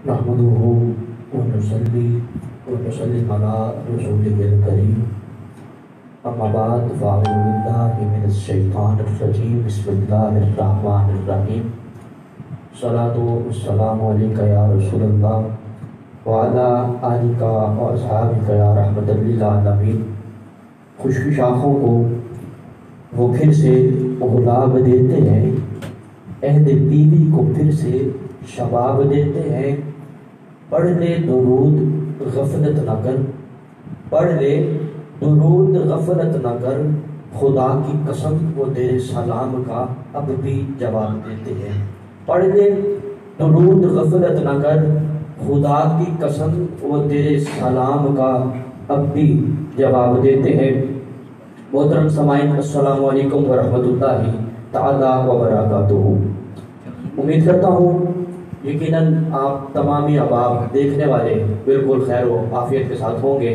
نحمده ونصلي ونسلم على رسوله الكريم أما بعد فأعوذ بالله من الشيطان الرجيم بسم الله الرحمن الرحيم الصلاة والسلام عليك يا رسول الله وعلى آلك وأصحابك يا رحمة للعالمين۔ خشک شاخوں کو وہ پھر سے غلاب دیتے ہیں، عہد پیلی کو پھر سے شباب دیتے ہیں۔ پڑھ لے درود غفلت نہ کر، پڑھ لے درود غفلت نہ کر، خدا کی قسم وہ تیرے سلام کا اب بھی جواب دیتے ہیں۔ پڑھ لے درود غفلت نہ کر، خدا کی قسم وہ تیرے سلام کا اب بھی جواب دیتے ہیں۔ محترم سامعین، السلام علیکم ورحمۃ اللہ تعالی وبرکاتہ۔ امید کرتا ہوں یقیناً آپ تمامی احباب دیکھنے والے بالکل خیر و عافیت کے ساتھ ہوں گے۔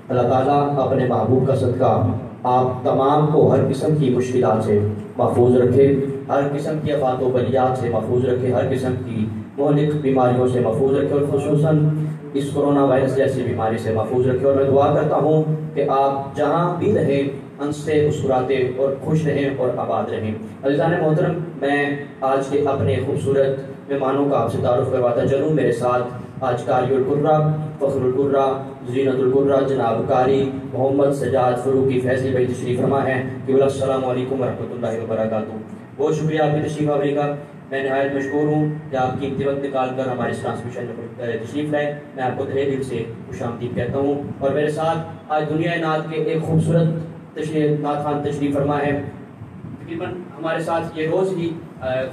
اللہ تعالیٰ اپنے محبوب کا صدقہ آپ تمام کو ہر قسم کی مشکلات سے محفوظ رکھے، ہر قسم کی آفات و بلیات سے محفوظ رکھے، ہر قسم کی مہلک بیماریوں سے محفوظ رکھے اور خصوصاً اس کرونا وائرس جیسی بیماری سے محفوظ رکھے۔ اور میں دعا کرتا ہوں کہ آپ جہاں بھی رہیں ہنستے مسکراتے اور خوش رہیں اور آباد رہیں۔ عزیزان محترم، میں آج کے اپنے خوبصورت مہمانوں کا آپ سے تعارف کرواتا چلوں۔ میرے ساتھ آج قاری القرہ، فخر القرہ، زینت القرہ جناب قاری محمد سجاد فروقی فیضی بھائی تشریف فرما ہیں۔ کہ السلام علیکم ورحمۃ اللہ وبرکاتہ۔ بہت شکریہ آپ کی تشریف آوری کا۔ میں نہایت مشکور ہوں کہ آپ قیمتی وقت نکال کر ہمارے اس ٹرانسمیشن میں تشریف لائے۔ میں آپ کو تہہ دل سے خوش آمدید کہتا ہوں۔ اور میرے ساتھ آج دنیا نعت کے ایک خوبصورت نعت خوان تشریف فرما ہے۔ تقریباً ہمارے ساتھ یہ روز ہی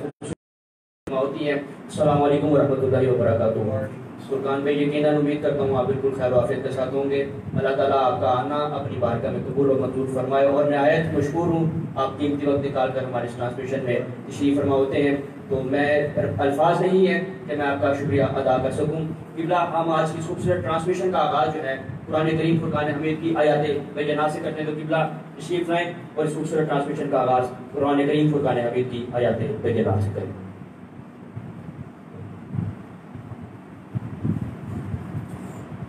خوبصورت ہوتی ہے۔ السلام علیکم ورحمۃ اللہ وبرکاتہ۔ سلطان بھائی، یقیناً امید کرتا ہوں آپ بالکل خیر و عافیت کے ساتھ ہوں گے۔ اللہ تعالیٰ آپ کا آنا اپنی بارگاہ میں قبول و منظور فرمائے۔ اور نہایت مشکور ہوں آپ قیمتی وقت نکال کر ہمارے اس ٹرانسمیشن میں تشریف فرما ہوتے ہیں، تو میں الفاظ نہیں ہے کہ میں آپ کا شکریہ ادا کر سکوں۔ قبلہ ہم آج کی خوبصورت ٹرانسمیشن کا آغاز جو ہے قرآن کریم فرقان حمید کی آیات بینات سے کرتے ہیں، تو قبلہ تشریف لائیں اور اس خوبصورت ٹرانسمیشن کا آغاز قرآن کریم فرقان حمید کی آیات بینات سے کریں۔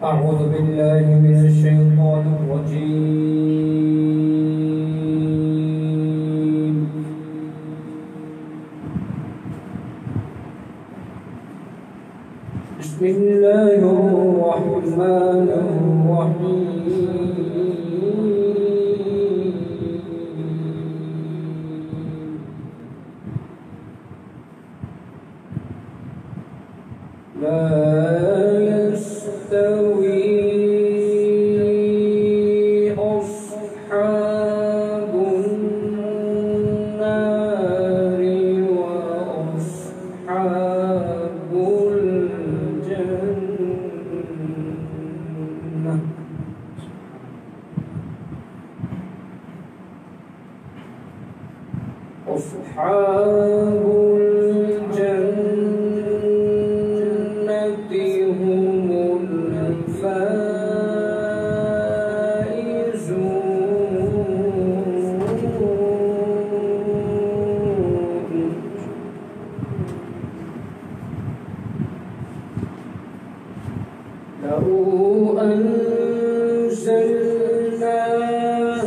اعوذ باللہ من الشیطان الرجیم، بسم اللہ الرحمن الرحیم۔ لا يستوي أصحاب النار وأصحاب الجنة، أصحاب لو أنزلنا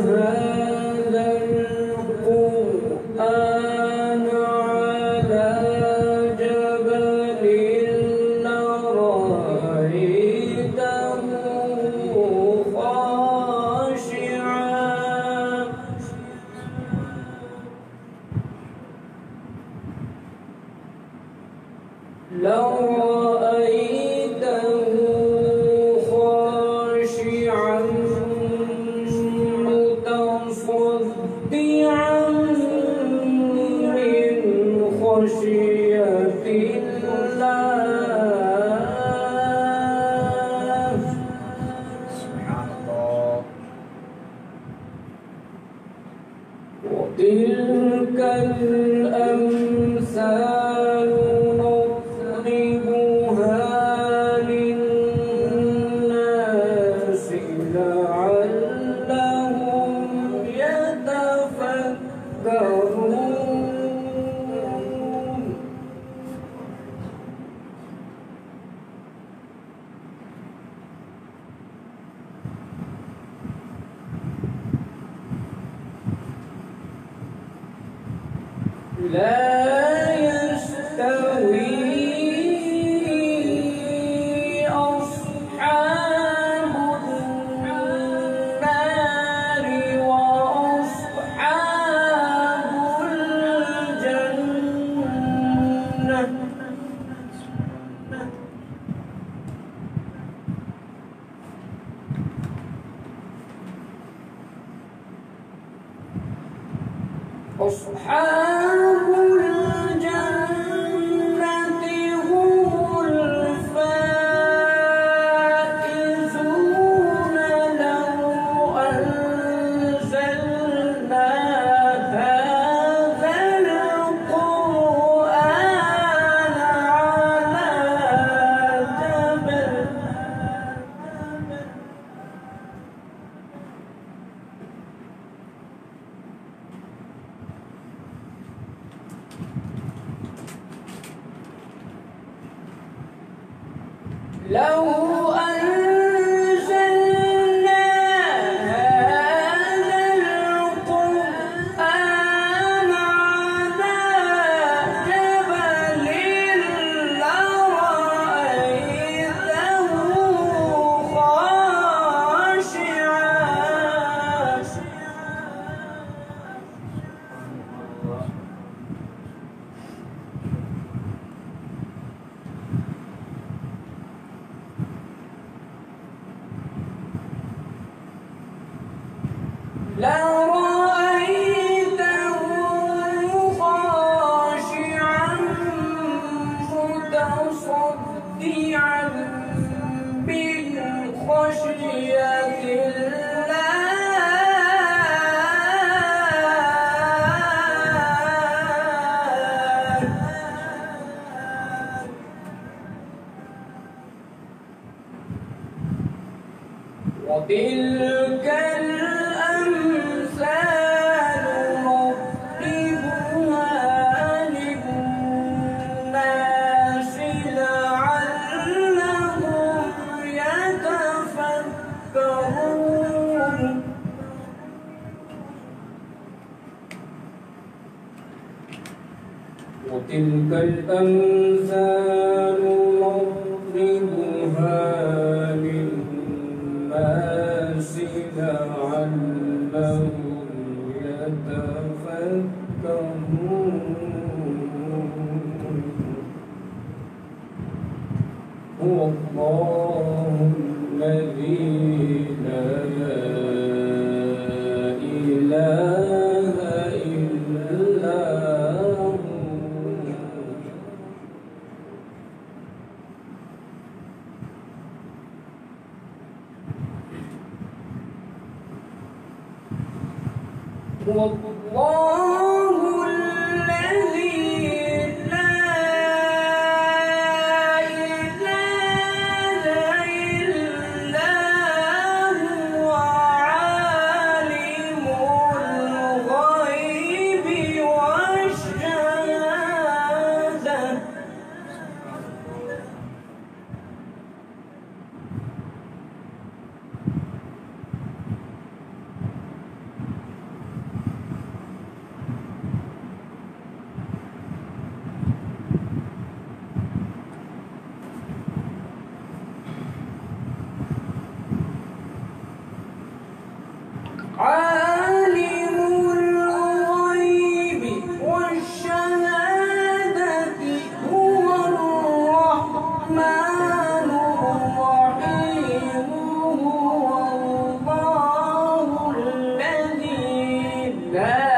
هذا القرآن على جبل لرأيته خاشعا متصدعا من خشية الله، سبحان الله۔ وتلك الأمثال نضربها للناس لعلهم يتفكرون۔ لو أنزلنا هذا القرآن على جبل لرأيته خاشعا متصدعا من خشية وتلك الأمثال نضربها للناس لعلهم يتفكرون وتلك الأمثال نضربها للناس لعلهم يتفكرون هو الله الذي لا إله إلا هو والله الذي لا إله إلا هو عالم الغيب والشهادة عالم الغيب والشهادة هو الرحمن الرحيم هو الله الذي لا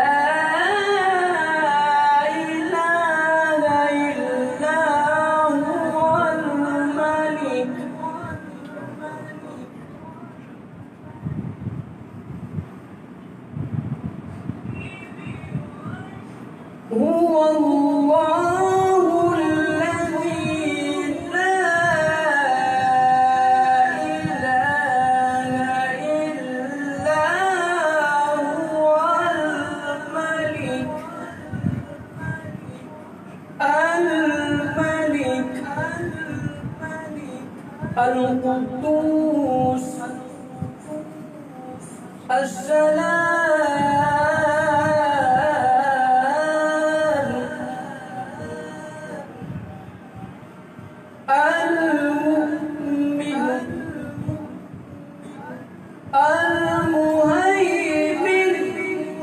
إله إلا هو الملك هو الله الذي لا إله إلا هو الملك القدوس السلام المؤمن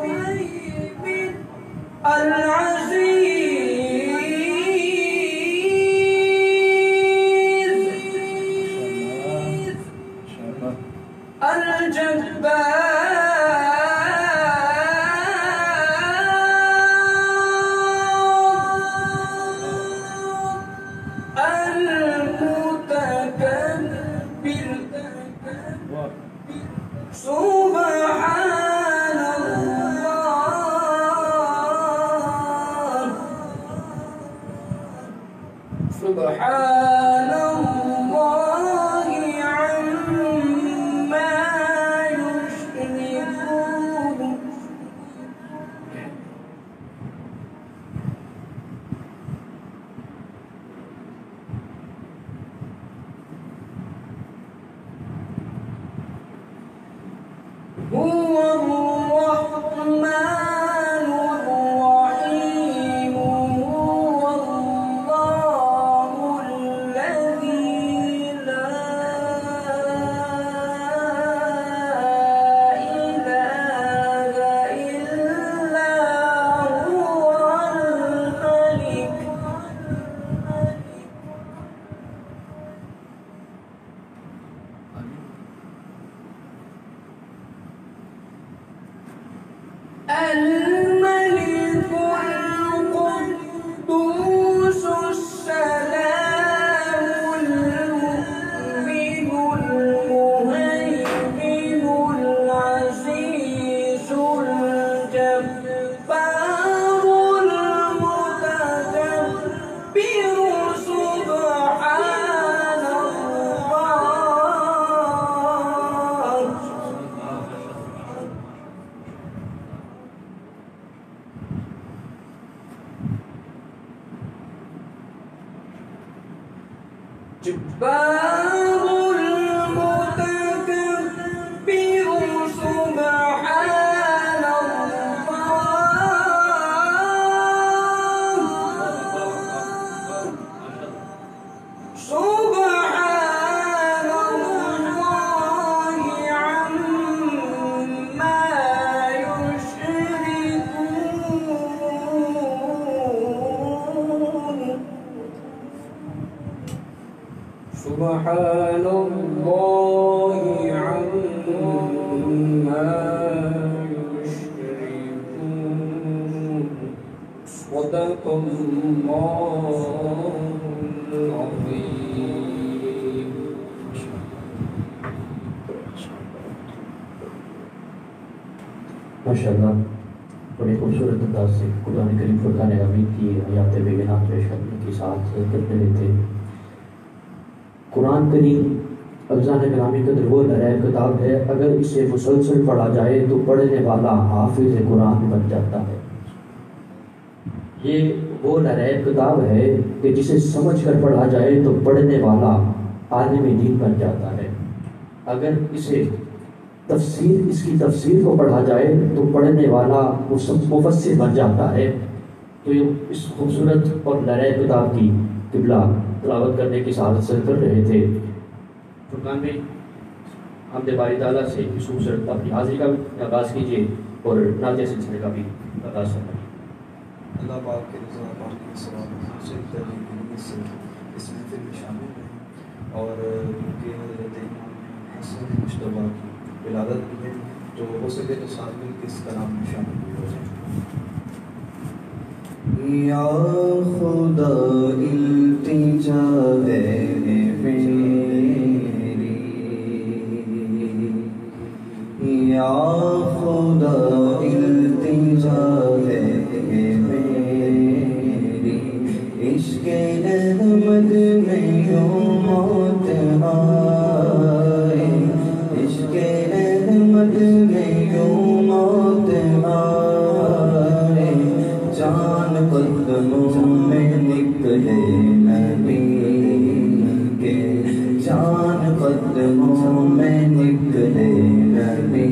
المهيمن العزيز المتكبر سبحان الله سبحان الله عما يشركون جبار المتكبر سبحان الله عما يشركون سبحان الله عما يشركون صدق الله العظيم. ماشاءاللہ بڑی خوبصورت انداز سے قرآن کریم فرقان حمید کی آیات بینات پیش کرنے کے ساتھ کرتے رہے تھے. قرآن کریم افزان کلامی قدر وہ لرائب کتاب ہے، اگر اسے مسلسل پڑھا جائے تو پڑھنے والا حافظ قرآن بن جاتا ہے. یہ وہ لرائب کتاب ہے کہ جسے سمجھ کر پڑھا جائے تو پڑھنے والا عالم دین بن جاتا ہے. اگر اسے اس کی تفسیر کو پڑھا جائے تو پڑھنے والا مفسر بن جاتا ہے. تو یہ اس خوبصورت اور لرائب کتاب کی قبلہ تلاوت کرنے کی سعادت سے کر رہے تھے. فرقان میں حمد باری تعالیٰ سے اس خوبصورت اپنی حاضری کا بھی آغاز کیجیے اور نعت سلسلے کا بھی آغاز کریں. اللہ پاک کے رضا پاک کی صلوات حاصل کرنے کی نیت سے اس محفل میں شامل ہیں، اور کیونکہ حضرت امام حسن مجتبیٰ کی ولادت بھی ہے تو ہو سکے تو ساتھ مل کے اس کلام میں شامل بھی ہو جائیں. یا خدا التجا ہے میری، یا خدا التجا ہے میری، عشق احمد میں یوں موت آئے، عشق احمد میں یوں موت آئے، جان قدموں میں نکلے نبی کے، جان قدموں میں نکلے نبی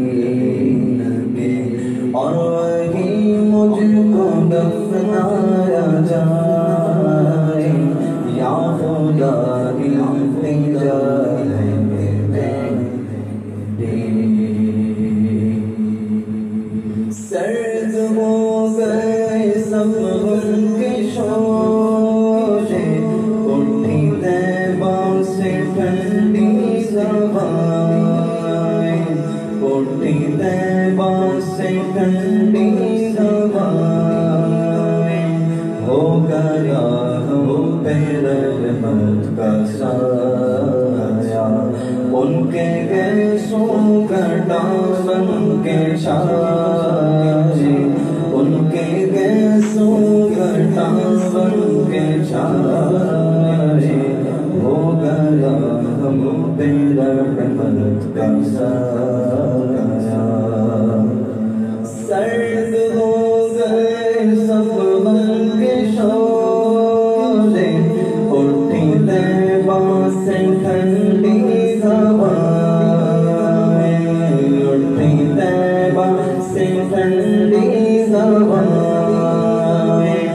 کے، اور وہی مجھ کو دفنایا جائے، یا خدا التجا ہے میری. سرد ہو گئے سب غم کے شورے، اٹھی طیبہ سے ٹھنڈی ہوائیں، اٹھی طیبہ سے ٹھنڈی ہوائیں، ہو گیا ہم پہ رحمت کا سایہ، ان کے گیسوں کا دامن کے چھائے، ان کے گیسوں کا دامن کے چھائے، ہو گیا ہم پہ رحمت کا سایہ. سرد ہو گئے سب غم کے شعلے، اٹھی طیبہ سے ٹھنڈی ہوائیں، اٹھی طیبہ سے ٹھنڈی ہوائیں،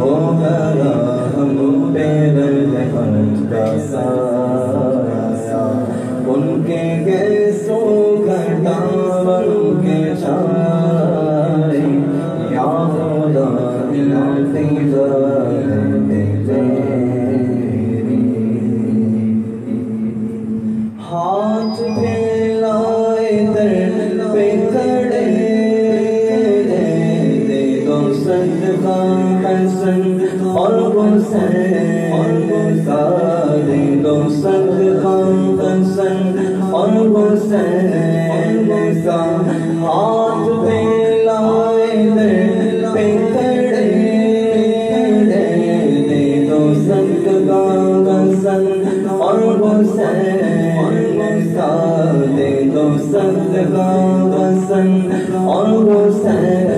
ہو گیا ہم پہ رحمت کا سایہ، ان کے گیسوں کا دامن کے چھائے، یا خدا التجا ہے میری. ہاتھ پھیلائے در پہ کھڑے، دے دو صدقہ حسن اور حسین کا، دے دو صدقہ حسن اور حسین کا. ہاتھ پھیلائے در پہ کھڑے، دے دو صدقہ حسن اور حسین کا، دے دو صدقہ حسن اور حسین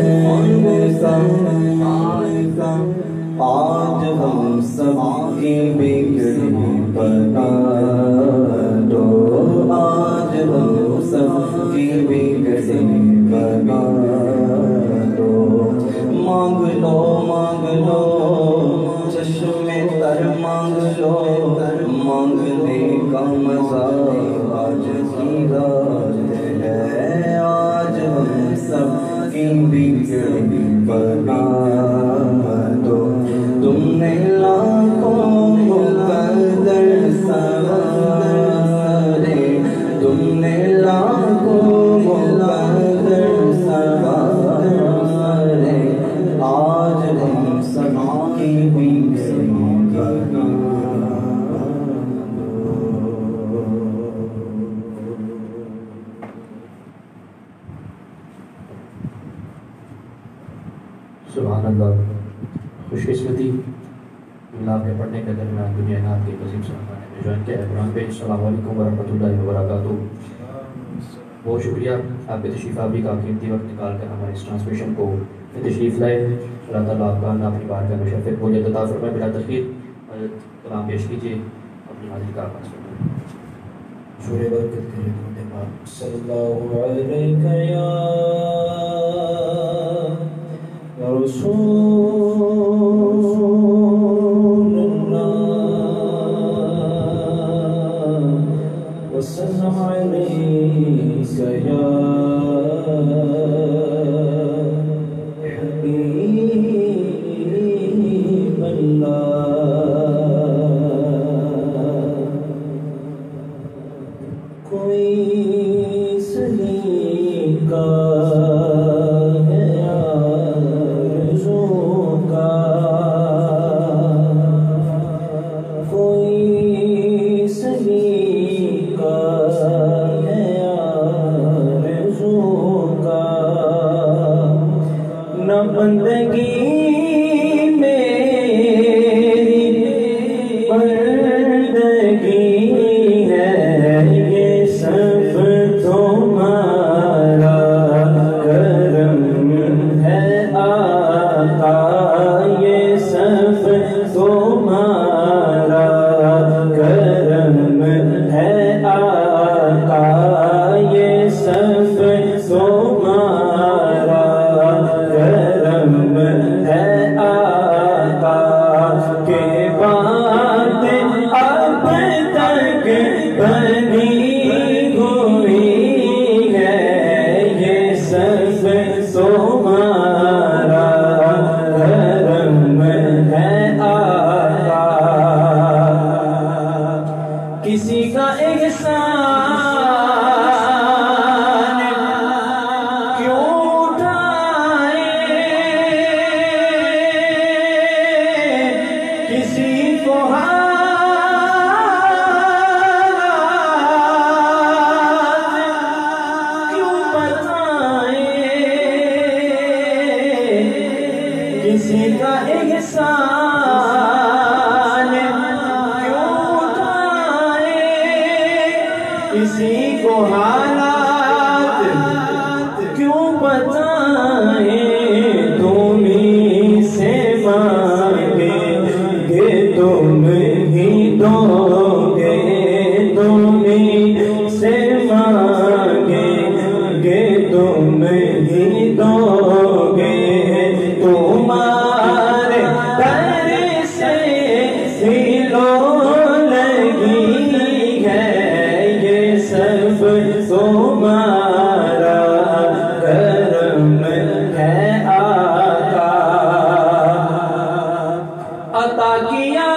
کا. آج ہم سب کی بگڑی بنا دو، آج ہم سب کی بگڑی بنا دو۔ مانگ لو چشم تر مانگ لو، مانگنے کا مزہ آج کی رات ہے، آج ہم سب کی بگڑی بنا دو۔ تم نے لاکھوں مقدر سوارے، تم نے لاکھوں مقدر سوارے، آج ہم سب کی بگڑی بنا سبحان اللہ۔ خوش قسمتی ملاپ کے پڑھنے کے درمیان دنیا نات کے قسم صاحبان نے جوائن کیا ہے قرآن پہ۔ السلام علیکم ورحمۃ اللہ وبرکاتہ۔ بہت شکریہ آپ کے تشریف آوری کا، قیمتی وقت نکال کر ہمارے اس ٹرانسمیشن کو تشریف لائے۔ اللہ تعالیٰ آپ کا اپنی بارگاہ میں شفیع بوجھ عطا فرمائے۔ بلا تخیر کلام پیش کیجیے، اپنی حاضری کا آغاز فرمائیں۔ شور برکت کے رکھنے پاک صلی اللہ علیہ یا رسول اللہ وسلم علیک یا حبیب اللہ۔ کوئی سلیقہ بندگی میری بندگی ہے، یہ سب تمہارا کرم ہے آقا، یہ سب تمہارا کرم ہے آقا، یہ سب تمہارا کرم ہے آقا، کے بات اب تک بنی ہوئی ہے، یہ سب تمہارا کرم ہے آقا۔ کسی کا احسان کسی کو کیوں بتائیں، کسی کا احسان کیوں اٹھائیں، کسی کو حالات کیوں بتائیں، تم ہی سے تم ہی دو گے، تم ہی سے مانگیں گے، تم ہی دو گے، تمہارے در سے دلوں لگی ہے، یہ سب تمہارا کرم ہے آقا۔ عطا کیا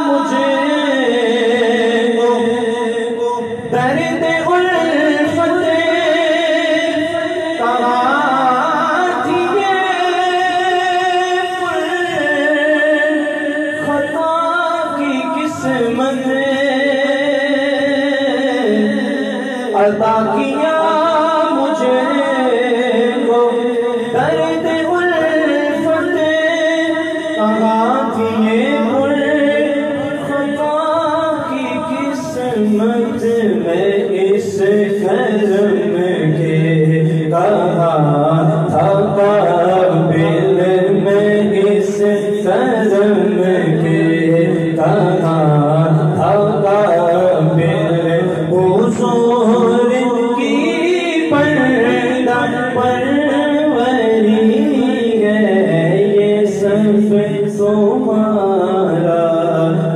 مجھے درد الفت، کہاں تھی یہ خطا کی قسمت، عطا کیا مجھے درد الفت، کہاں تھی یہ خطا کی قسمت، میں اس کرم کے کہاں تھا قابل، میں اس کرم تمہارا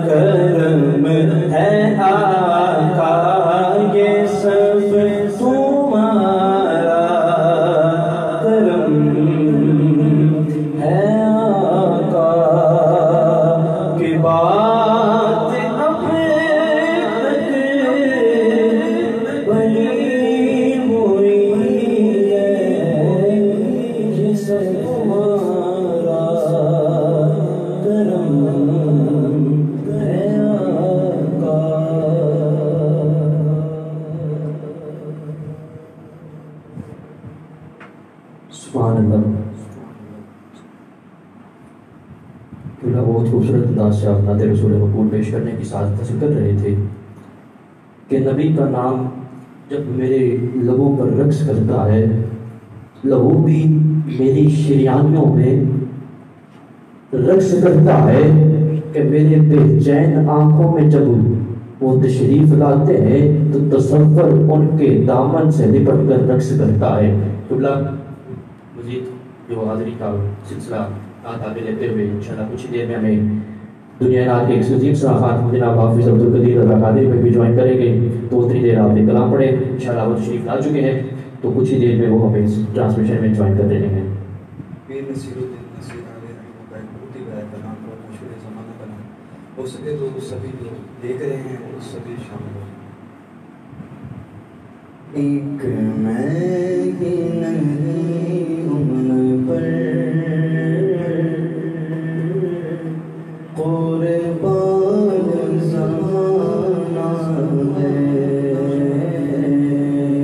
کرم ہے آقا، یہ سب تمہارا کرم ہے آقا، کہ بات اب تک بڑی ہوئی ہے، یہ سب تمہارا کرم ہے آقا۔ سبحان اللہ۔ بہت خوبصورت انداز سے آپ نعت رسول مقبول پیش کرنے کی سعادت حاصل کر رہے تھے کہ نبی کا نام جب میرے لبوں پر رقص کرتا ہے، لہو بھی میری شریانیوں میں رقص کرتا ہے، کہ میرے بے چین آنکھوں میں جب وہ تشریف لاتے ہیں تو تصور ان کے دامن سے لپٹ کر رقص کرتا ہے۔ قبلہ مزید جو حاضری کا سلسلہ آگے لیتے ہوئے انشاءاللہ کچھ دیر میں ہمیں دنیا رات کے ایکسکلوزیو صلاحات جناب حافظ عبدالقدیر رضا قادری میں بھی جوائن کریں گے، تو اتنی دیر آپ نے کلام پڑھے، انشاءاللہ وہ تشریف لا چکے ہیں، تو کچھ ہی دیر میں وہ ہمیں اس ٹرانسمیشن میں جوائن کر رہے ہیں۔ پیر نصیر الدین نصیر علیہ رحمہ کا ایک بہت ہی بڑا کلام اور مشہور زمانہ کلام، ہو سکے تو سبھی جو دیکھ رہے ہیں وہ سبھی شامل ہوں۔ ایک میں ہی نہیں ان پر قربان زمانہ ہے،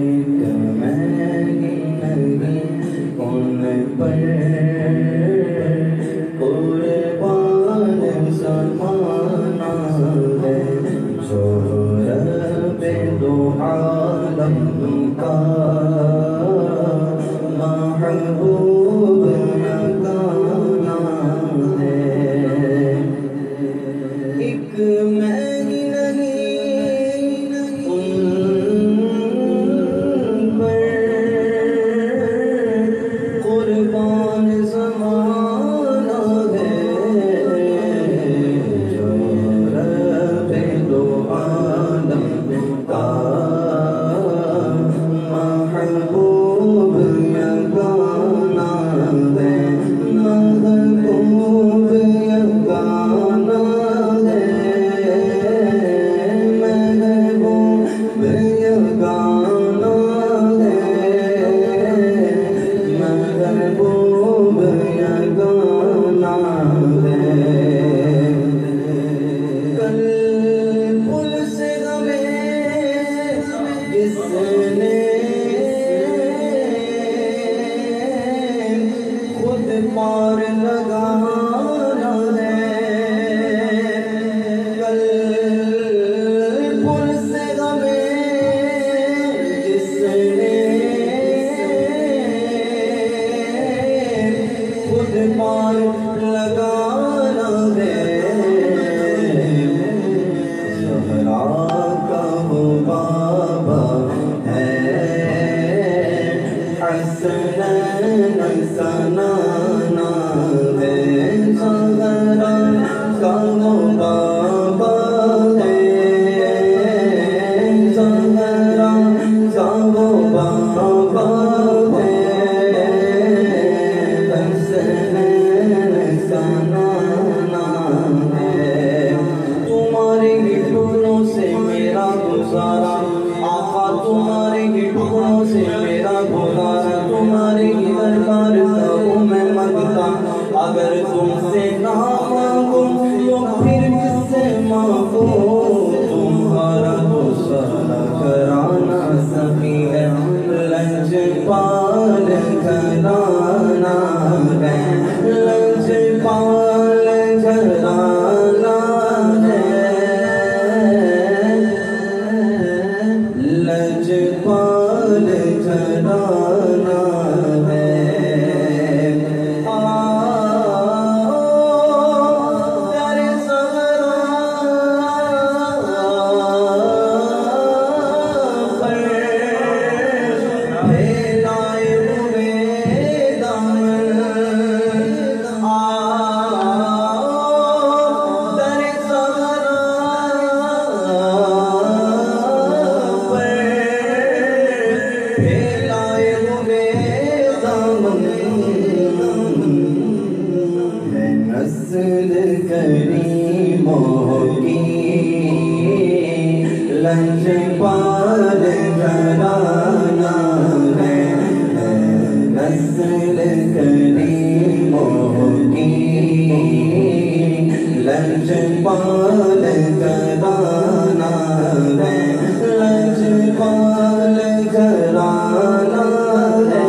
ایک میں ہی نہیں ان پر قربان زمانہ ہے، جو رب دو عالم کا محبوب نگانا ہے، ایک میں ہی نہیں ان پر قربان زمانہ ہے، جو رب دو عالم کا محبوب یگانا ہے، محبوب یگانا ہے، محبوب یگانا ہے، محبوب یگانا ہے۔ کل پل سے ہمیں جس نے خود پار لگانا ہے، کل پل سے ہمیں جس نے خود پار لگانا ہے، زہرا کا وہ بابا ہے، حسنین سنانا ہے، زہرا کا وہ بابا ہے، زہرا کا وہ بابا ہے، حسنین سنانا ہے، تمہارے ہی ٹکڑوں سے میرا گزارا آقا، تمہارے ہی ٹکڑوں سے میرا گزارا، تمہارے ہی دربار کا ہوں میں مانگتا، اگر تم سے نہ مانگوں تو پھر کس سے مانگوں، تمہارا تو سارا گھرانہ سخی ہے، لجپال گھرانہ ہے، لجپال گھرانہ ہے، لجپال گھرانہ ہے۔ پیارے زہرا لجپال گھرانہ ہے نسل کریموں کی لجپال گھرانہ ہے لجپال گھرانہ ہے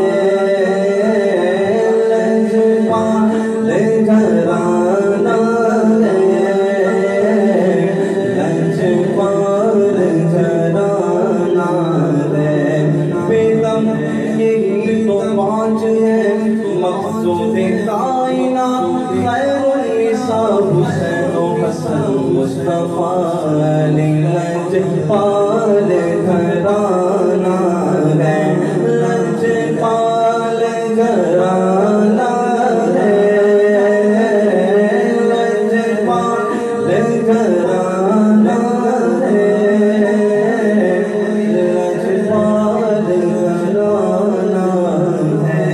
لجپال گھرانہ ہے لجپال گھرانہ ہے بیدم یہی تو پانچ ہے مقصود کائنات خیر النساء حسین و حسن مصطفیٰ لجپال گھرانہ ہے لجپال گھرانہ ہے لجپال گھرانہ ہے لجپال گھرانہ ہے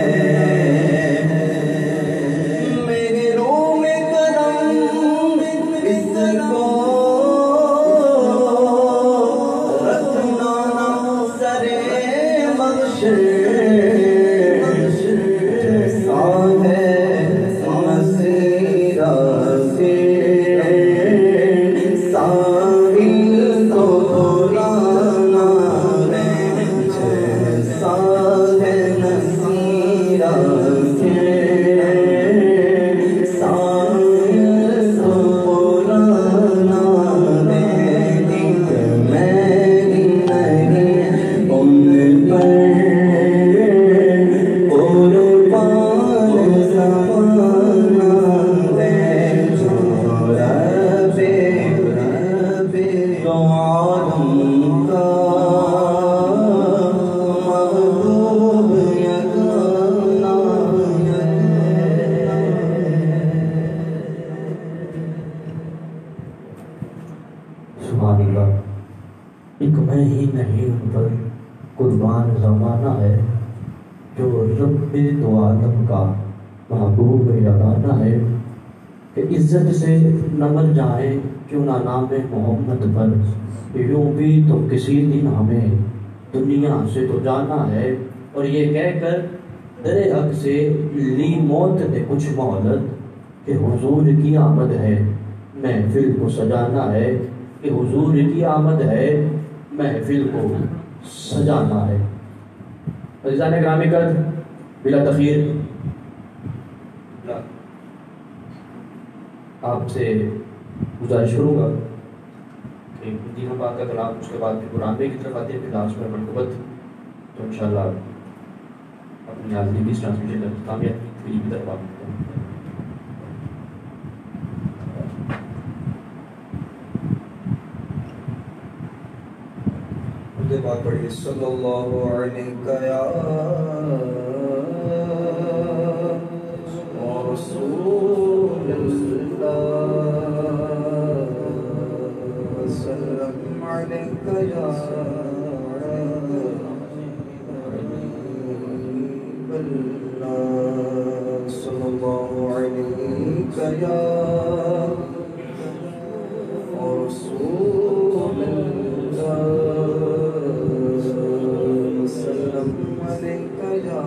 میرے روم کرم اس کو رکھنا سرے محشر جیسا ہے مسیرہ ساحل تو پرانا ہے جیسا ہے مسیرہ ساحل تو پرانا ہے ایک میری نہیں ان پر قربان زمانہ ہے جو رب دو عالم کا محبوب یگانہ ہے سبحان اللہ ایک میں ہی نہیں ان پر قربان زمانہ ہے جو رب دو عالم کا محبوب یگانہ ہے کہ عزت سے نہ مر جائیں کیوں نہ نام محمد پر یوں بھی تو کسی دن ہمیں دنیا سے تو جانا ہے اور یہ کہہ کر در حق سے لی موت نے کچھ مہلت کہ حضور کی آمد ہے محفل کو سجانا ہے کہ حضور کی آمد ہے محفل کو سجانا ہے عزیزان گرامی قدر بلا تخیر آپ سے گزارش کروں گا کہ دین و بات کا کلام اس کے بعد پھر قرآن کی طرف آتے ہیں پھر لاسٹ میں مرتبت تو انشاءاللہ اپنی حاضری بھی اس ٹرانسمیشن کا کامیاب کی طرف آپ مجھے بات پڑھیے صلی اللہ علیہ یا رسول اللہ سلام علیک یا حبیب اللہ صلی اللہ علیہ یا رسول اللہ سلام علیک یا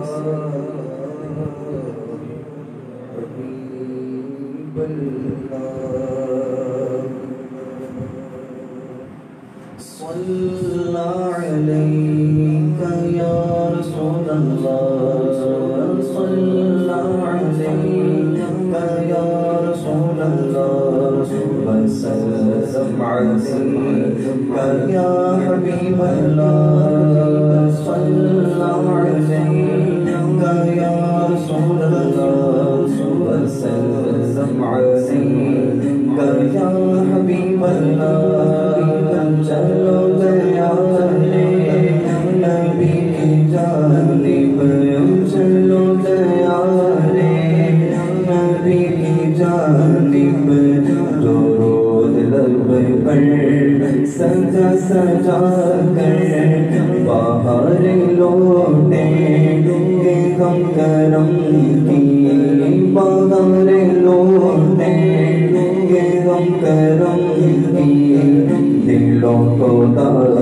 حبیب اللہ صلی علیک یا رسول اللہ صلی علیک یا رسول اللہ وسلم علیک یا حبیب اللہ صلی علیک یا رسول اللہ وسلم علیک یا حبیب اللہ چلو گیا نبی کی جانب چلو گیا نبی کی جانب درود لب پر سجا سجا کر باہر لوٹیں گے غم کرم کی باہر لوٹیں گے غم کرم کی دلوں کو دار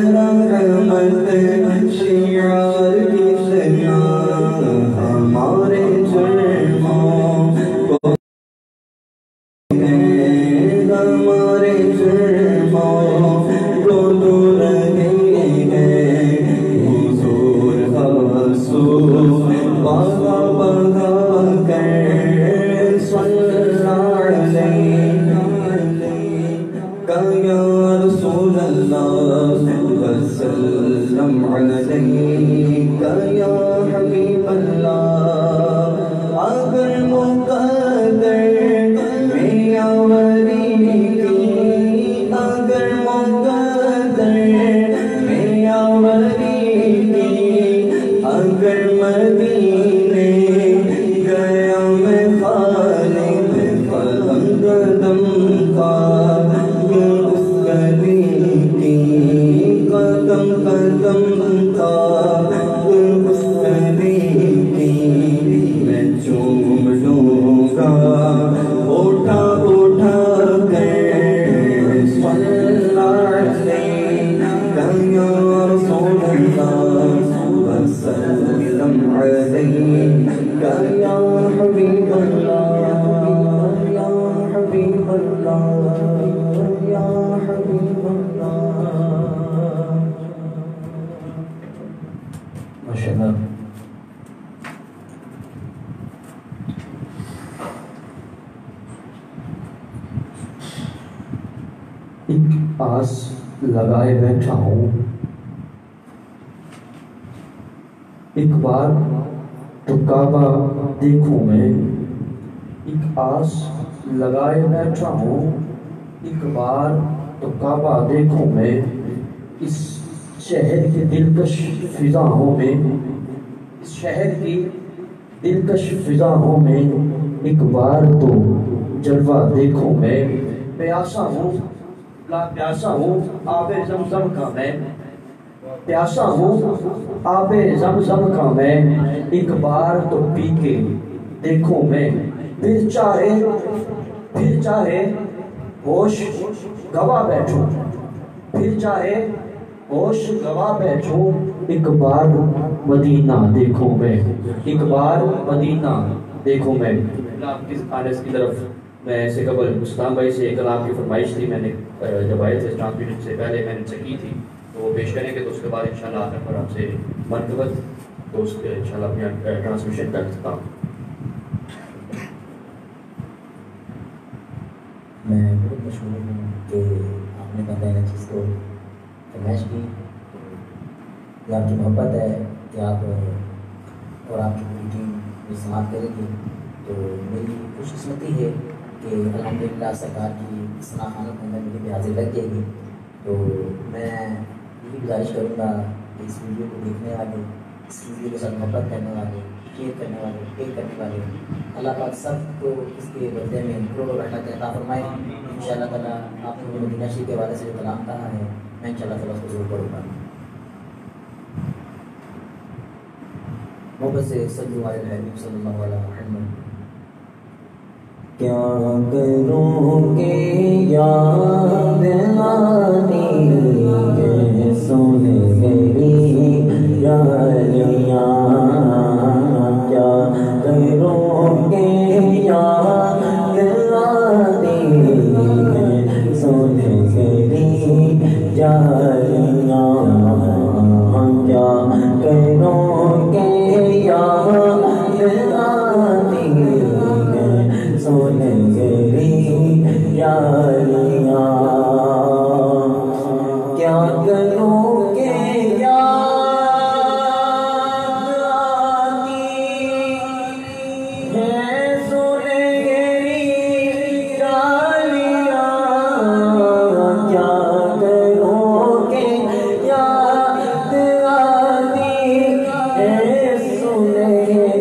رحمت شعار کتنا ہمارے جرموں کو ہمارے جرموں کو تو رہے ہیں حضور آنسو بہا بہا کر صلی علیہ یا رسول اللہ وسلم علیک یا حبیب اللہ اگر مقدر میں آوری کی اگر مقدر میں آوری کی اگر مدینے گیا میں خالد قدم قدم کا اس گلی کی قدم قدم کا اس گلی کی میں چوم لوں گا اٹھا اٹھا کر صلی علیک یا رسول اللہ وسلم علیک یا حبیب اللہ یا حبیب اللہ یا حبیب اللہ ماشاءاللہ ایک آس لگائے بیٹھا ہوں ایک بار تو کعبہ دیکھوں میں ایک آس لگائے بیٹھا ہوں ایک بار تو کعبہ دیکھوں میں اس شہر کی دلکش فضاؤں میں اس شہر کی دلکش فضاؤں میں ایک بار تو جلوہ دیکھوں میں پیاسا ہوں پیاسا ہوں آب زمزم کا میں پیاسا ہوں آب زمزم کا میں ایک بار تو پی کے دیکھوں میں پھر چاہے ہوش گوا بیٹھوں پھر چاہے ہوش گوا بیٹھوں ایک بار مدینہ دیکھوں میں ایک بار مدینہ دیکھوں میں آپ کس آنس کی طرف میں ایسے قبل مستان بھائی سے ایک آپ کی فرمائش تھی میں نے جب آئے تھے ٹرانسمیشن سے پہلے میں نے کی تھی تو وہ پیش کریں گے تو اس کے بعد انشاءاللہ آخر پر آپ سے منقبت تو اس کے انشاءاللہ اپنی ٹرانسمیشن کر سکتا ہوں میں بہت مشہور ہوں کہ آپ نے بتایا چیز کو فرمائش کی یہ آپ کی محبت ہے کہ آپ اور آپ کی پوری ٹیم یہ سماعت کرے گی تو میری خوش قسمتی ہے کہ الحمدللہ سرکار کی اصلاح خانوں کے اندر میری بھی حاضر لگ جائے گی تو میں یہی گزارش کروں گا کہ اس ویڈیو کو دیکھنے والے اس ویڈیو کے ساتھ محبت کرنے والے شیئر کرنے والے ٹیک کرنے والے اللہ پاک سب کو اس کے بدلے میں کروڑوں رحمت عطا فرمائے انشاءاللہ تعالیٰ آپ نے مدینہ شریف کے حوالے سے جو کلام کہا ہے میں انشاءاللہ تعالیٰ اس کو ضرور پڑھوں گا محبت سے صلی اللہ علیہ وسلم کیا کروں کہ یاد آتی ہے سن گئی یاریاں کیا کروں کہ یاد آتی ہے سن گئی یاریاں کیا کروں کہ یاد آتی ہے سن گئی یاریاں کیا کروں کہ یاد آتی ہے سن گئی یاریاں کیا کروں کہ یاد آتی ہے سن گئی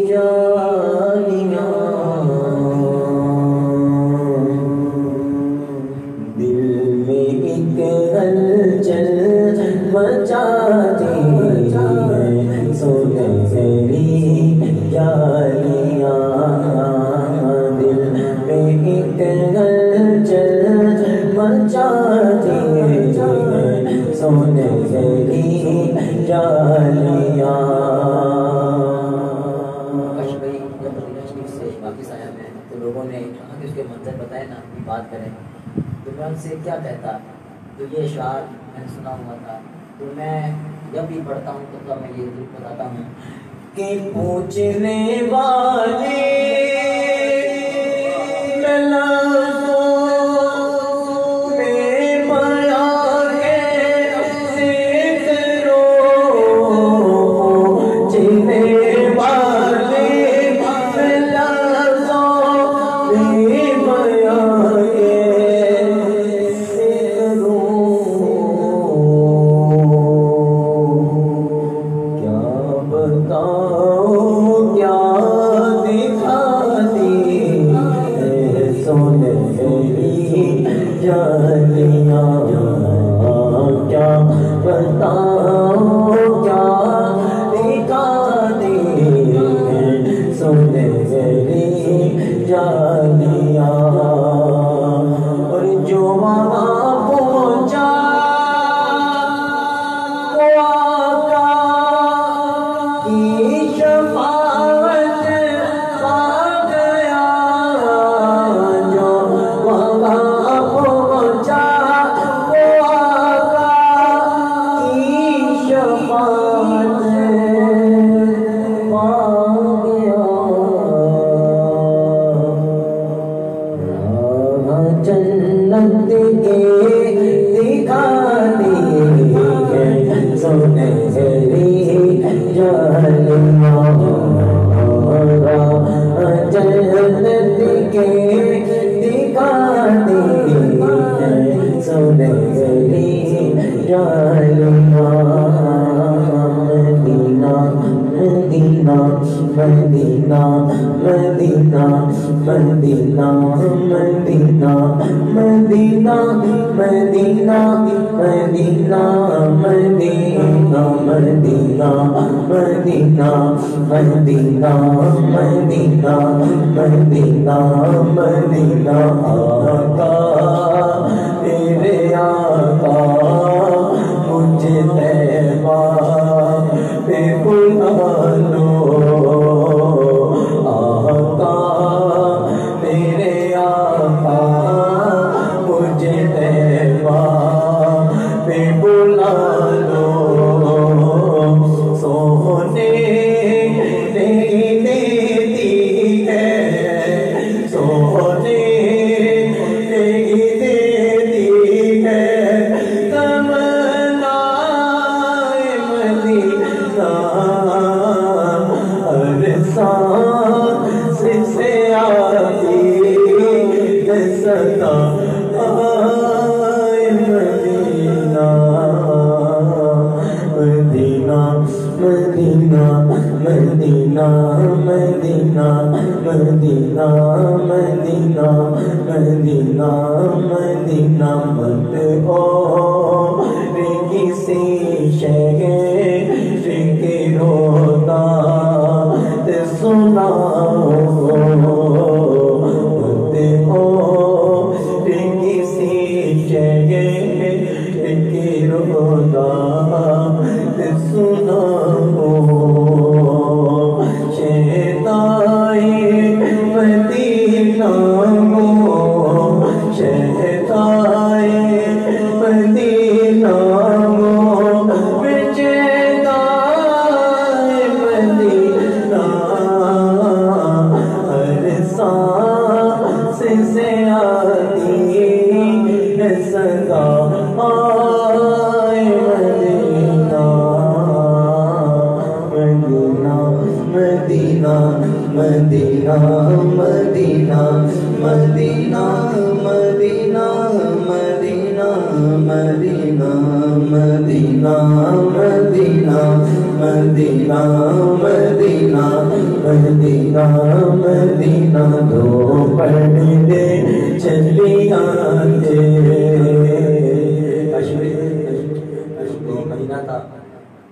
یاریاں دل میں ایک ہلچل مچاتی ہے سن گئی یاریاں دل میں ایک ہلچل مچاتی ہے نے کہا کہ اس کے منظر بتائے نا، بات کریں، تو میں ان سے کیا کہتا؟ تو یہ اشعار میں نے سنا ہوا تھا، تو میں جب بھی پڑھتا ہوں تو میں یہ بتاتا ہوں کہ پوچھنے والے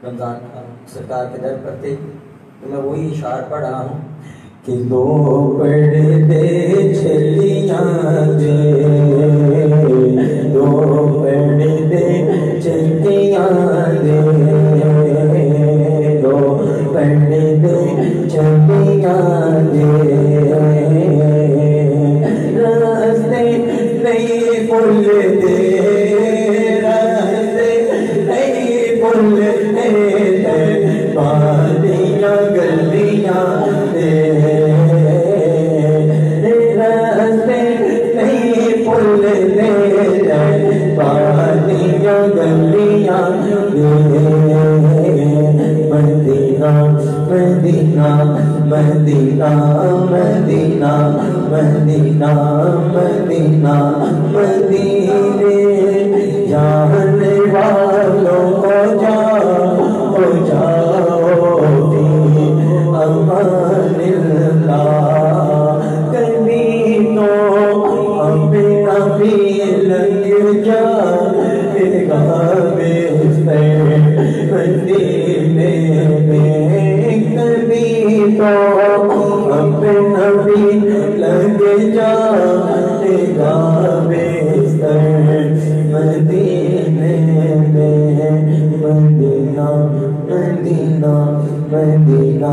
رمضان سرکار کے در پر تھے، تو میں وہی اشعار پڑھ رہا ہوں کہ دو پردے چلیاں دے، دو پردے چلیاں دے، دو پردے چلیاں دے، مدینہ مدینہ مدینہ مدینہ مدینے جانے والوں کو جاؤ جاؤ فی امان اللہ کبھی تو اپنا بھی لگ جائے گا مدینے میں کبھی تو اپنا بھی لگ جائے گا مدینے میں مدینہ مدینہ مدینہ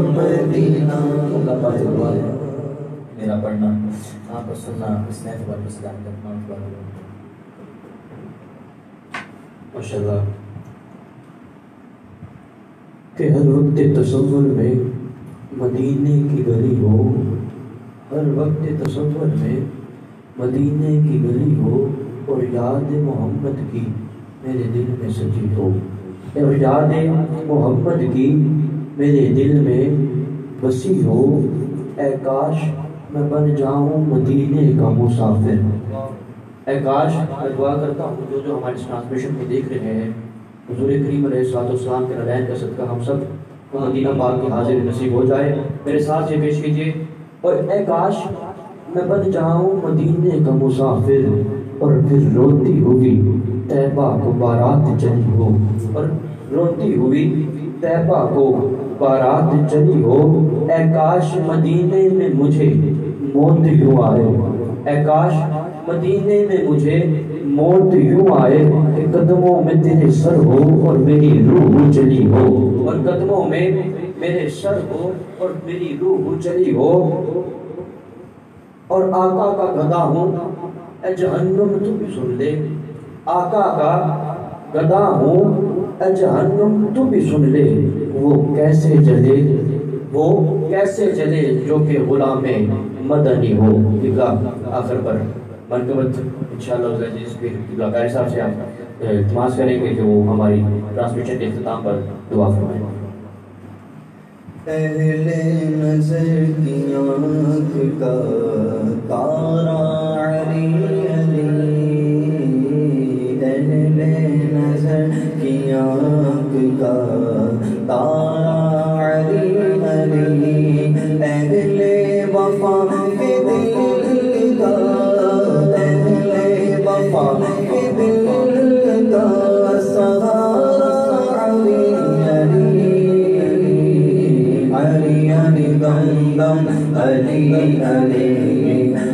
مدینہ اللہ پاک سے دعا ہے میرا پڑھنا آپ کو سننا اس نئے بار اسلام کا تمام ماشاءاللہ کہ ہر وقت تصور میں مدینے کی گلی ہو ہر وقت تصور میں مدینے کی گلی ہو اور یاد محمد کی میرے دل میں سجی ہو اور یاد محمد کی میرے دل میں بسی ہو اے کاش میں بن جاؤں مدینے کا مسافر اے کاش میں دعا کرتا ہوں جو ہمارے اس ٹرانسمیشن کو دیکھ رہے ہیں حضور کریم علیہ السلام کے نالین کا صدقہ ہم سب کو مدینہ پاک کی حاضر نصیب ہو جائے میرے ساتھ یہ پیش کیجئے اور اے کاش میں بن جاؤں مدینے کا مسافر اور پھر روتی ہوئی طیبہ کو بارات چلی ہو اور روتی ہوئی طیبہ کو بارات چلی ہو اے کاش مدینے میں مجھے موت یوں آئے اے کاش مدینے میں مجھے موت یوں آئے کہ قدموں میں تیرے سر ہو اور میری روح چلی ہو اور قدموں میں میرے سر ہو اور میری روح چلی ہو اور آقا کا گدا ہوں اے جہنم تو بھی سن لے آقا کا گدا ہوں اے جہنم تو بھی سن لے وہ کیسے جلے جو کہ غلام مدنی ہو قبلہ آخر پر منقبت انشاءاللہ عزیز پھر قبلہ قاری صاحب سے آپ التماس کریں گے کہ وہ ہماری ٹرانسمیشن کے اختتام پر دعا فرمائیں اہل نظر کی آنکھ کا تارا علی علی اہل نظر کی آنکھ کا تارا علی علی اہل وفا کے دل کا اہل وفا کے دل کا سہارا علی علی علی علی دم دم علی علی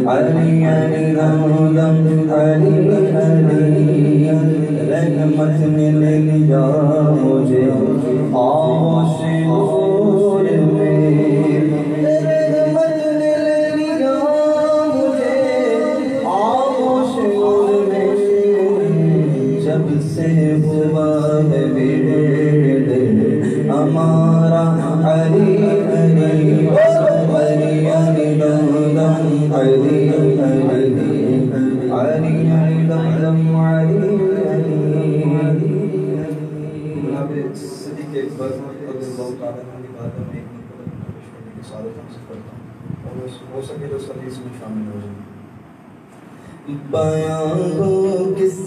علی علی دم دم علی علی رحمت نے لے لیا مجھے آغوش نور میں رحمت نے لے لیا مجھے آغوش نور میں جب سے ہوا ہے ورد ہمارا علی علی علی علی دم دم علی علی علی علی دم دم علی صدیق اکبر رضی اللہ تعالیٰ عنہ کی بات میں ایک نقطہ پیش کرنے کی سعادت حاصل کرتا ہوں اور ہو سکے تو اس حدیث میں شامل ہو جائیں بیان ہو کس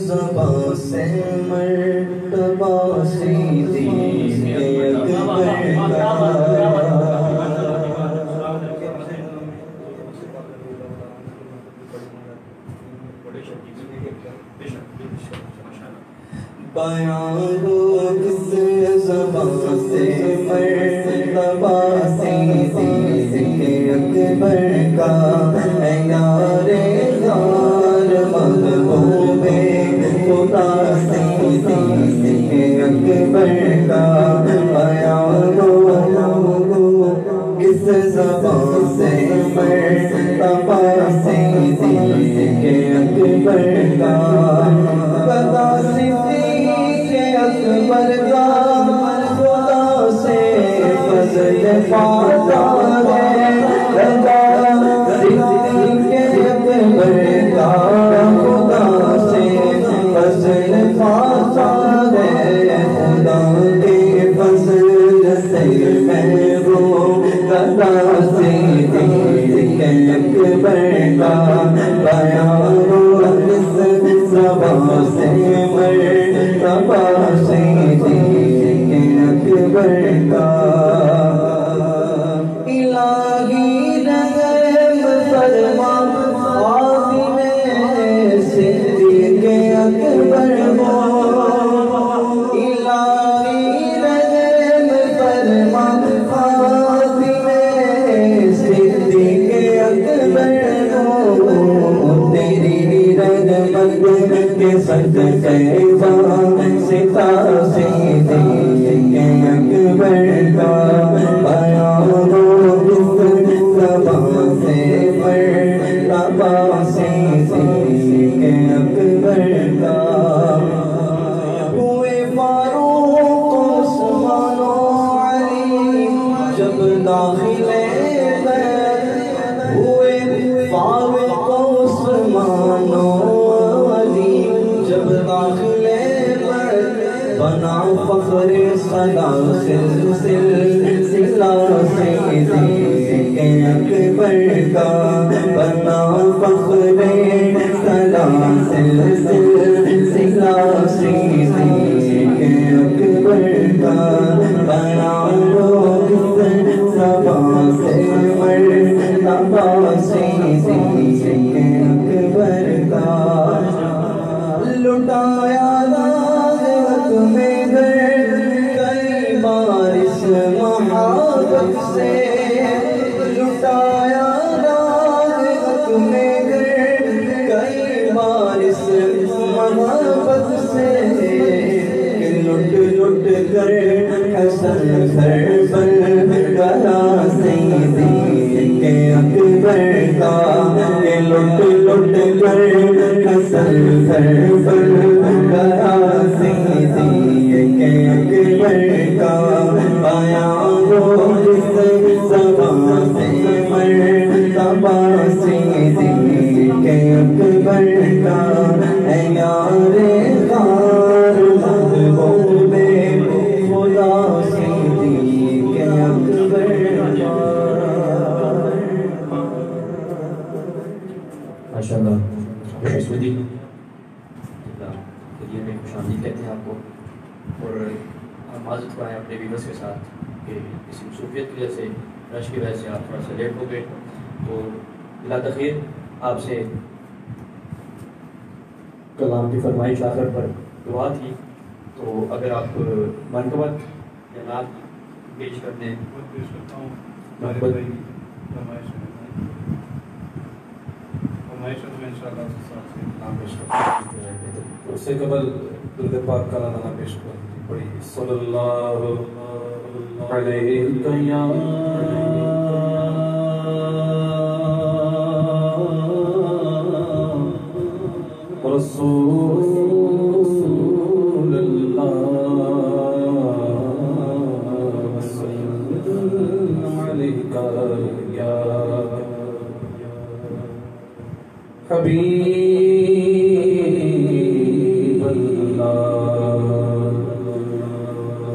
زبان سے مرتبہ سیدھی اکبر بیان ہو کس زبان سے مرتبہ سیدھی اکبر کا اے یار یار محبوب خدا سیدھی اکبر کا بیان ہو کس زبان سے مرتبہ سیدھی اکبر کا خدا اکبر کا خدا سے فضل پاتا ہے رضا صدیق اکبر کا خدا سے فضل پاتا ہے خدا کے فضل سے محروم مرتبہ صدیق اکبر کا الہی رحم فرما خادم صدیق اکبر ہو الہی رحم فرما خادم صدیق اکبر ہو تیری رحمت کے صدقے واسطہ صدیق اکبر کا بیان ہو زبان سے مرتبہ صدیق اکبر کا ہوئے فاروق عثمان و علی جب داخل ہوئے فاروق عثمان و علی جب داخل بنا فخر صدا سلسلہ صدیق اکبر کا بنا فخر صدا سلسلہ صدیق اکبر کا بنا زبان سے مرتبہ صدیق اکبر کا لٹایا داغ میں کئی بار اس محبت سے لٹایا داغ میں کئی بار اس محبت سے لٹ لٹ کر حسن گھر پر گیا صدیق اکبر کا لٹ لٹ کر حسن گھر پر گیا صدیق اکبر کا آیا وہ جس زبان سے مرتبہ صدیق اکبر کا اے یار غار محبوب خدا صدیق اکبر کا ماشاءاللہ خوشنودی یہ میں خوش آمدید کہتے ہیں آپ کو اور ہم معذرت کرائیں اپنے ویورس کے ساتھ کہ اس مصروفیت کی وجہ سے رش کی وجہ سے آپ تھوڑا سا لیٹ ہو گئے تو بلا تاخیر آپ سے کلام کی فرمائش آخر پر دعا تھی تو اگر آپ منقبت یا نعت پیش کر دیں اس سے قبل درود پاک کا نعرہ پیش کر پڑی صلی اللہ علیہ رسول اللہ علیہ یا حبیب اللہ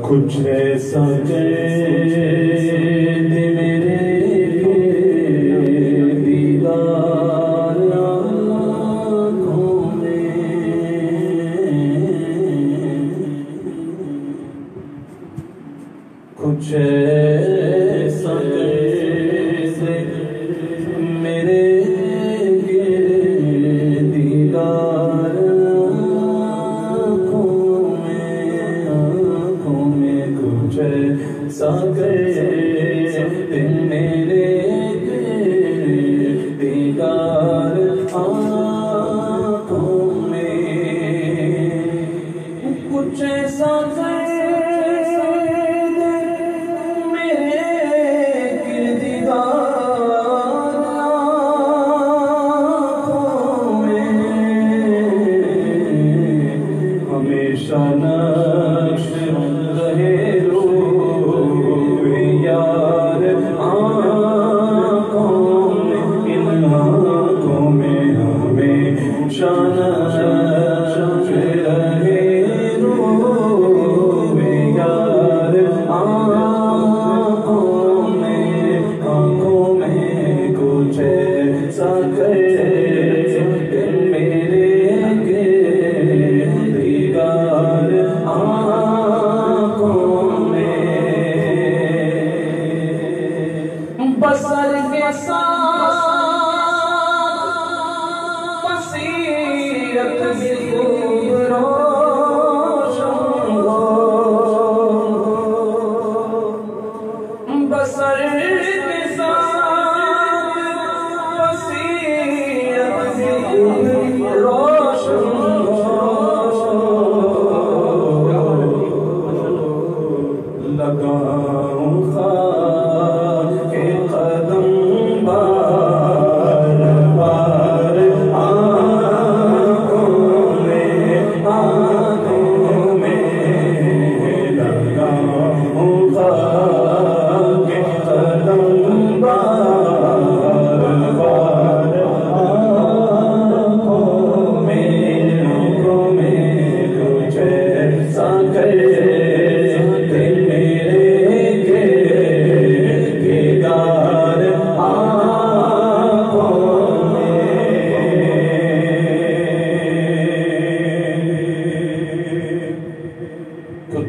کچھ ایسا کر دے میرے دیدار آنکھوں میں کچھ ایسا کر دے میرے میرے دیدار آنکھوں میں کچھ ایسا میرے دیدار آنکھوں میں ہمیشہ نقش رہے یار آنکھوں میں ان آنکھوں میں ہمیشہ نقش رہے یار آنکھوں میں کچھ ایسا کر میرے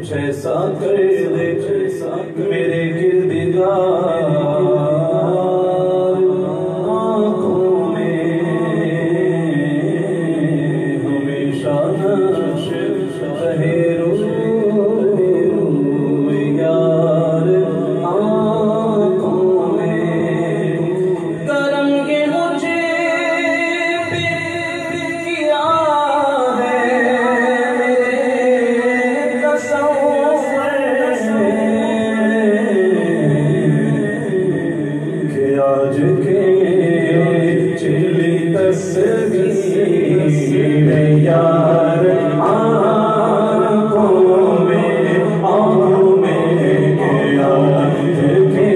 کچھ ایسا کر دے میرے کردگار آنکھوں میں ہمیشہ نقش رہے یار آنکھوں میں کرم کے مجھے کیا آج کے چلی تصویر یار آنکھوں میں کہ آج کے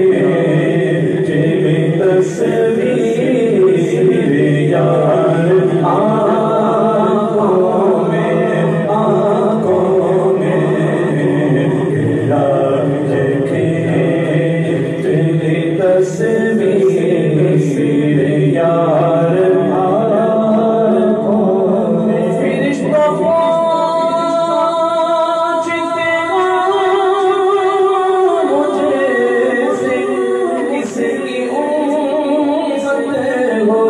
چلی تصویر یار آنکھوں میں کہ آج کے چلی تصویر یار آنکھوں میں فرشتہ پہنچتے مجھے سے کس کی امت ہو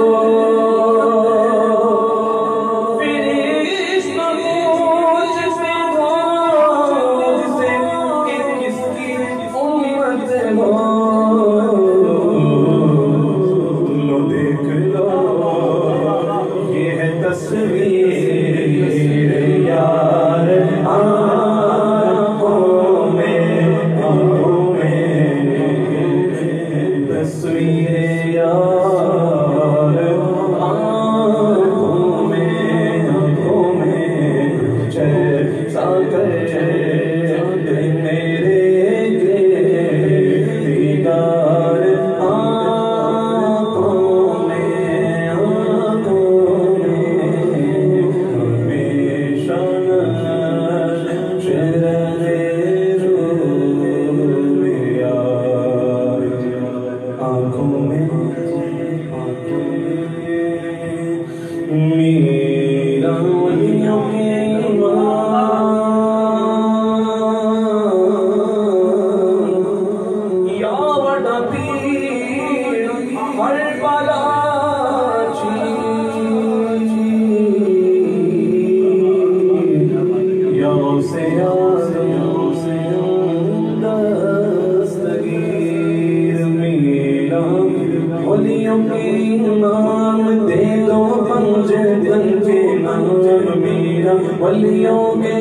فرشتہ پہنچتے کس کی امت ہو تصویر یار آنکھوں میں تصویر یار آنکھوں میں جیسا کر میرے دیدار میرا ولیوں کے یا بڑا پیر ہر بلا یا سے دستگیر میرا ولیوں کے امام دے دو پنجتن کے نام میرا ولیوں کے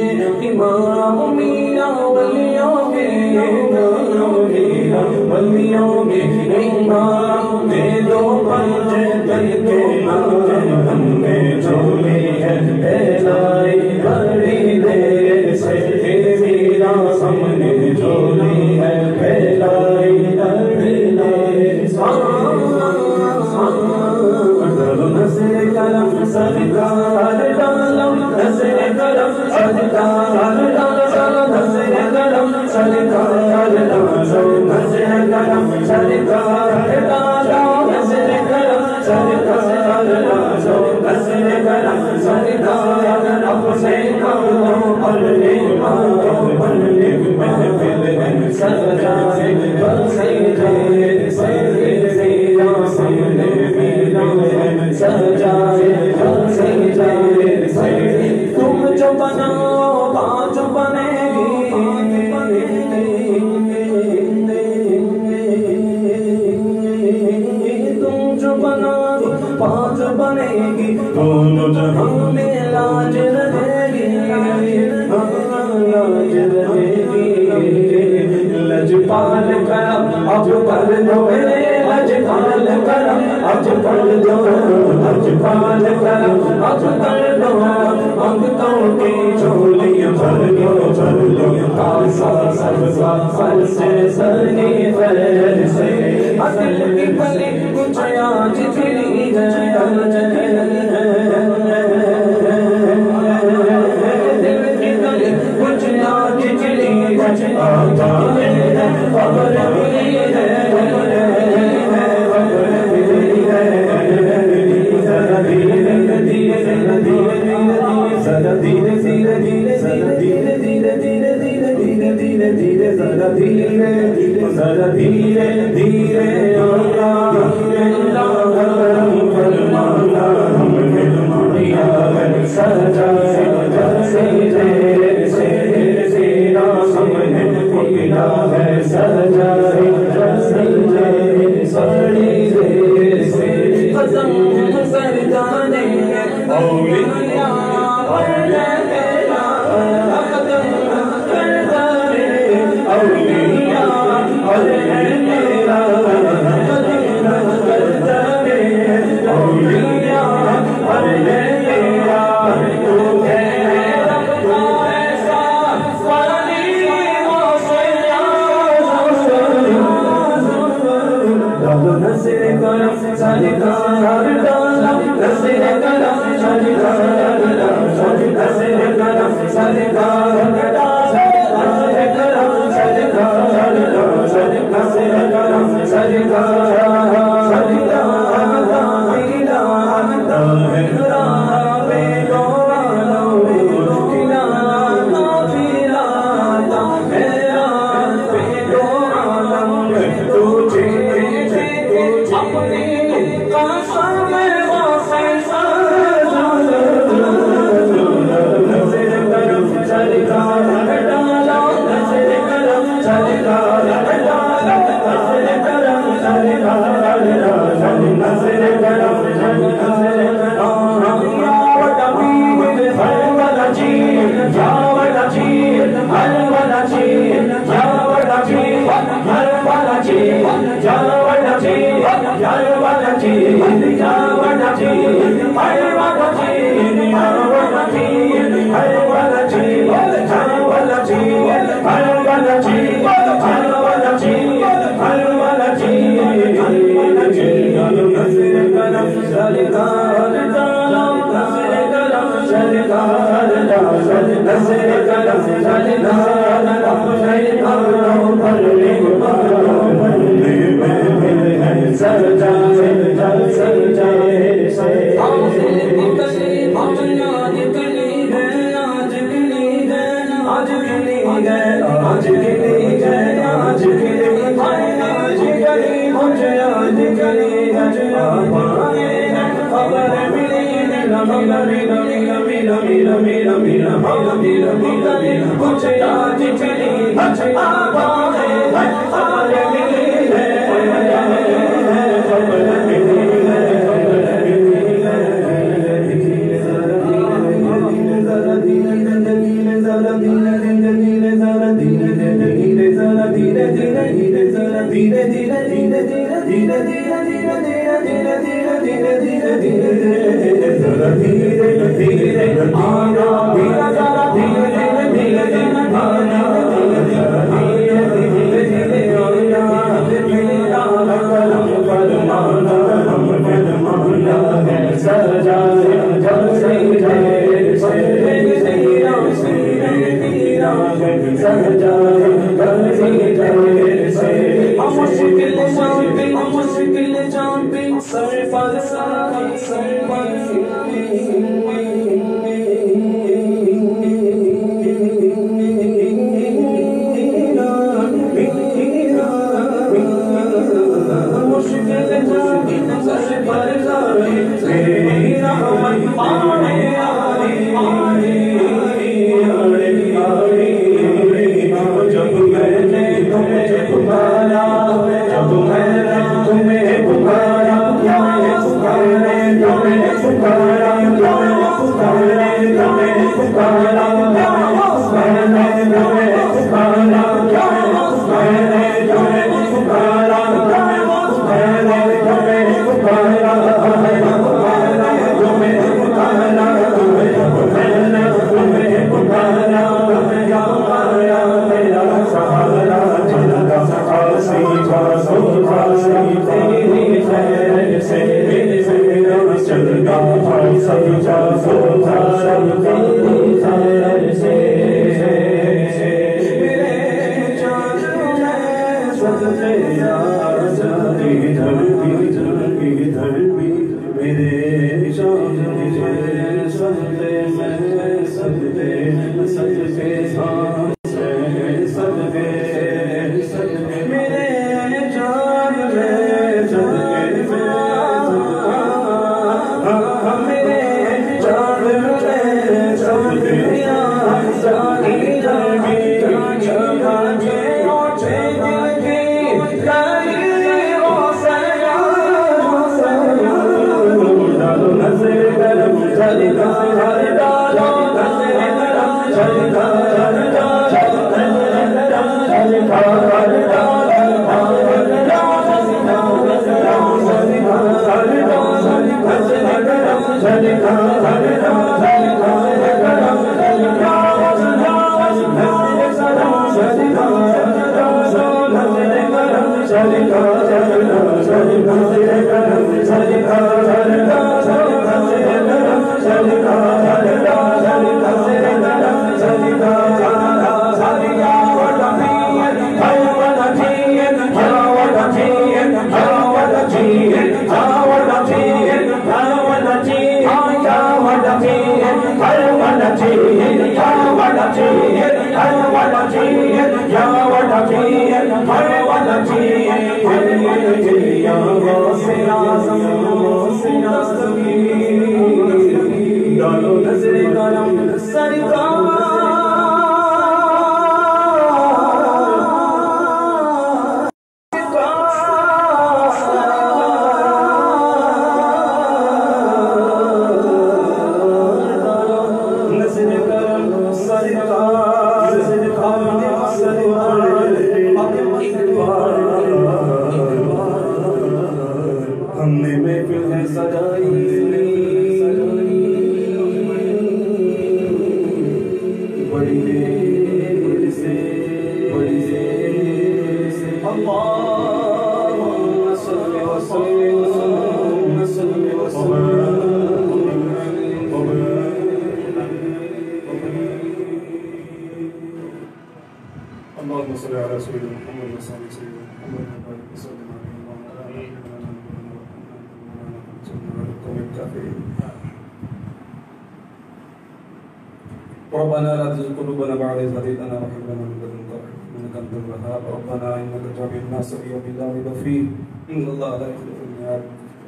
امام میرا ولیوں کے امام میرا ولیوں کے امام دے دو پنجتن کے نام ہم نے جھولی ہے پھیلائی بڑی دیر سے میرا ہم نے جھولی ہے پھیلائی بڑی دیر نظر کرم سرکار ڈالم نظر کرم سرکار ڈالم نظر کرم سرکار ڈالم نظر کرم سرکار ڈالم نظر کرم سرکار ڈالم نظر کرم سرکار اپنے کاموں پر بننے محفل ہے سجائے بسے تم جو بناؤ پانچ بنے گی تم جو بناؤ پانچ بنے گی دونوں جہاں میں لاج رہے گی لاج رہے گی لجپال کرم اب کر دو لجپال کرم اب کر دو لجپال کرم اب کر دو منگتوں کی چولیاں بھر دو کاسا سبزا سر سے سرنی خیر سے دل کی پلی کچھ آج چلی ہے دل کی پلی کچھ آج چلی خبر ملی ہے دھیرے دھیرے دھیرے دھیرے ذرا دھیرے ذرا دھیرے دھیرے اللہ کرم فرمانا ہم نے دنیا میں سجائے جیسے سینا ہم نے پیا ہے سجائے سڑی سے قدم سر جانے اولیاء ربنا لا تزغ قلوبنا بعد إذ هديتنا وهب لنا من لدنك رحمة إنك أنت الوهاب ربنا إنك جامع الناس ليوم لا ريب فيه إن الله لا يخلف الميعاد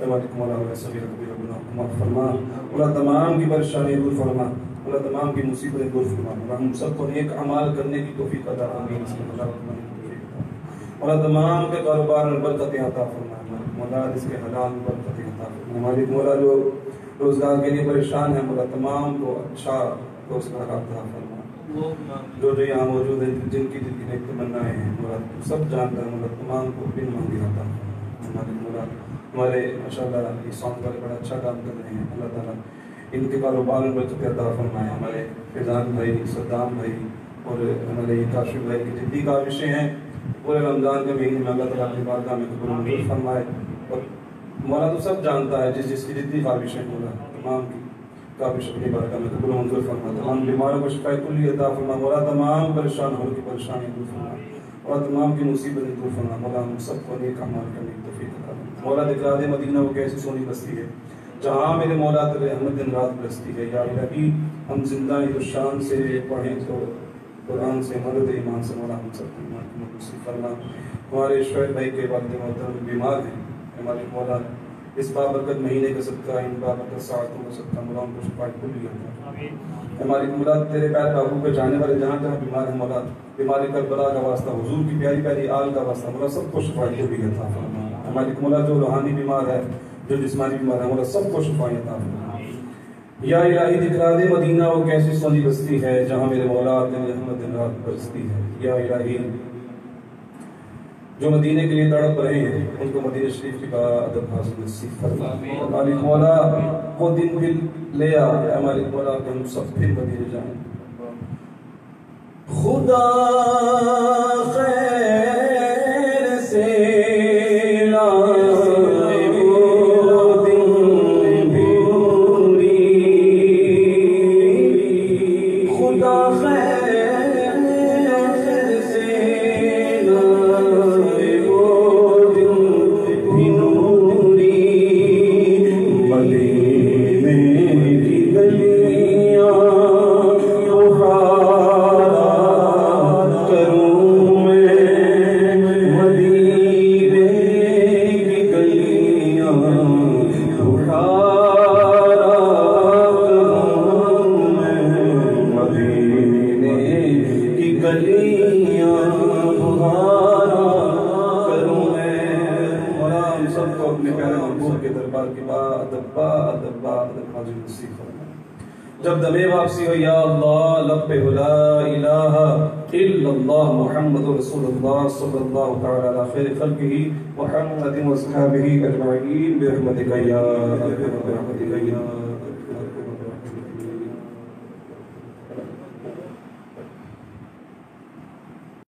علیکم وعلیہ صغیر کبیر گناہوں معاف فرما اللہ تمام کی پریشانی دور فرما اللہ تمام کی مصیبتیں دور فرما اور ہم سب کو نیک اعمال کرنے کی توفیق عطا فرما اللہ تمام کے کاروبار میں برکتیں عطا فرما مولا اس کے حلال میں برکتیں عطا فرما ہماری مولا جو روزگار کے لیے پریشان ہیں مولا تمام کو اچھا روزگار عطا فرما جو یہاں موجود ہیں جن کی نیک تمنائیں ہیں مولا سب جانتا ہے مولا تمام کو بن مانگی عطا فرما ہمارے مولا ہمارے ماشاءاللہ یہ سانگ والے بڑا اچھا کام کر رہے ہیں اللہ تعالیٰ ان کے کاروبار میں برکت عطا فرمائے ہمارے فیضان بھائی صدام بھائی اور ہمارے کاشف بھائی کی جدی کاوشیں ہیں پورے رمضان کے مہینے میں اللہ تعالیٰ کی بارگاہ میں قبول منظور فرمائے اور مولا تو سب جانتا ہے جس جس کی جتنی کاوشیں مولا تمام کی کاوش اپنی بارگاہ میں قبول منظور فرمائے تمام بیماروں کو شفا کلی عطا فرما مولا تمام پریشان ہو کی پریشانی دور فرما اور تمام کی مصیبتیں دور فرما مولا ہم سب کو نیک اعمال کرنے کی توفیق عطا فرما مولا دکھلا دے مدینہ وہ کیسی سونی بستی ہے جہاں میرے مولا تیرے رحمت دن رات برستی ہے یا الہی ہم زندہ شان سے پڑھیں تو قرآن سے مدد ایمان سے مولا ہم سب کو ایمان کی نصیب فرما ہمارے شعیب بھائی کے والد محترم بیمار ہیں ہمارے مولا اس بابرکت مہینے کا صدقہ ان بابرکت ساعتوں کا صدقہ مولا ان کو شفا کلی عطا ہماری مولا تیرے پیر بابو پہ جانے والے جہاں جہاں بیمار ہیں مولا بیماری کربلا کا واسطہ حضور کی پیاری پیاری آل کا واسطہ مولا سب کو شفا کلی عطا فرما ہماری مولا جو روحانی بیمار ہے جو جسمانی بیمار ہے مولا سب کو شفا عطا فرما یا الہی دکھلا دے مدینہ وہ کیسی سونی بستی ہے جہاں میرے مولا تیری رحمت دن رات برستی ہے یا الہی جو مدینے کے لیے تڑپ رہے ہیں ان کو مدینہ شریف کی ادب حاصل نصیب فرما ہماری مولا وہ دن بھی لے آ ہماری مولا کہ ہم سب پھر مدینے جائیں خدا خیر سے جب دم واپسی ہو یا اللہ لب پہ لا الہ الا اللہ محمد رسول اللہ صلی اللہ تعالی علی خیر خلقہ محمد و اصحابہ اجمعین برحمتک یا رب برحمتک یا